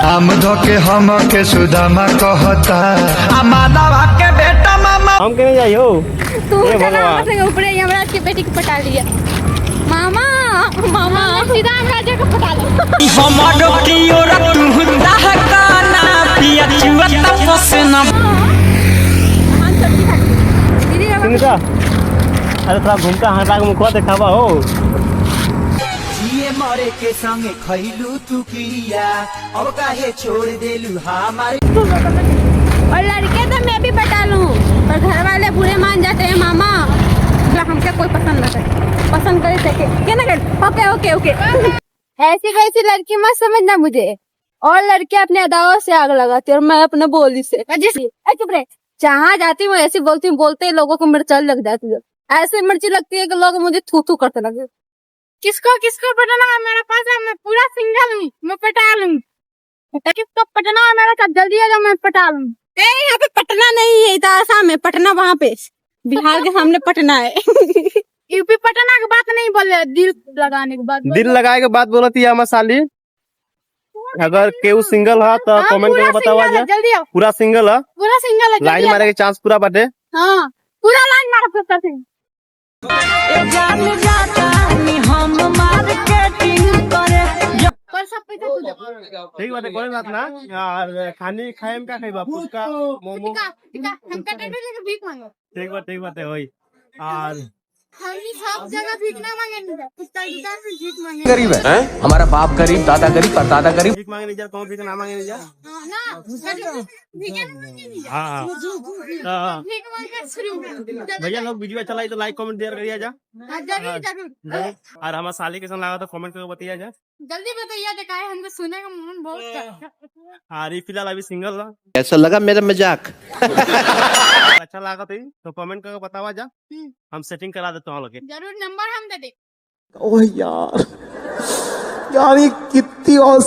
आम धोके हम के सुदामा कहता मानवा के बेटा मामा हम के नहीं जाइयो तू ऊपर यमराज के बेटे को पटा लिया। मामा मामा सीधा यमराज को पटा लो। हमारो की ओर तू दहकाना पिया चुआ तपसना सुनीता, अरे थोड़ा घूमता हटा के मुखवा दिखावा हो। जिए मरे के संगे खैलू तू किया अब काहे छोड़ देलू हमारे। और लड़के तो मैं भी पटा लूं, पर घर वाले बुरे मान जाते हैं मामा। हमके कोई पसंद ना करे, पसंद करे सके क्या ना कर। ओके ओके ओके ऐसी वैसी लड़की मत समझना मुझे। और लड़के अपने अदाओं से आग लगाती है और मैं अपने बोली से। चुप रहे, जहाँ जाती हूँ ऐसी बोलती हूँ, बोलते ही लोगों को मिर्ची लग जाती है। ऐसे मिर्ची लगती है कि लोग मुझे थू थू करते लगे। किसको किसको पटाना है मेरे पास है, मैं पूरा सिंगल हूँ, मैं पटा लूंगी। किसको पटना है मेरे साथ जल्दी आ जाओ, मैं पटा लूंगी। यहाँ पे पटना नहीं है, आसाम है। पटना वहाँ पे बिहार के सामने पटना है। यूपी पटना की बात नहीं बोले, दिल लगाने की बात। दिल लगाए के बात बोलती है मसाली। अगर केहू सिंगल है तो कमेंट करके बतावा जा। जल्दी आओ, पूरा सिंगल है, पूरा सिंगल है। लाइन मारे के चांस पूरा बाटे। हाँ पूरा लाइन मार सकता थे। ठीक बात है, कोई बात ना। यार खानी खाए में क्या खाइबा? फुचका, मोमो। ठीक बात है वही। और हम सब जगह भीख ना मांगेंगे, कुत्ता की दुकान से भीख मांगेंगे। गरीब है हमारा बाप गरीब, दादा गरीब, परदादा गरीब। भीख मांगे नहीं जा, कौन भीख ना मांगे नहीं जा। ना भीख मांगेंगे। हाँ भीख मांगे शुरू। भैया लोग वीडियो अच्छा लगे तो लाइक कमेंट शेयर करिए जा। जरूर जरूर। और हमारे साली के संग लगा तो कमेंट करके बताइए जा। जल्दी बताइए, दिखाए हमको सुने का मन बहुत। और फिलहाल अभी सिंगल है। कैसा लगा मेरा मजाक? अच्छा लगा तो कमेंट करके बतावा जा, हम सेटिंग करा देते हैं लोग। जरूर नंबर हम दे दे। ओह यार, यार ये कितनी औसम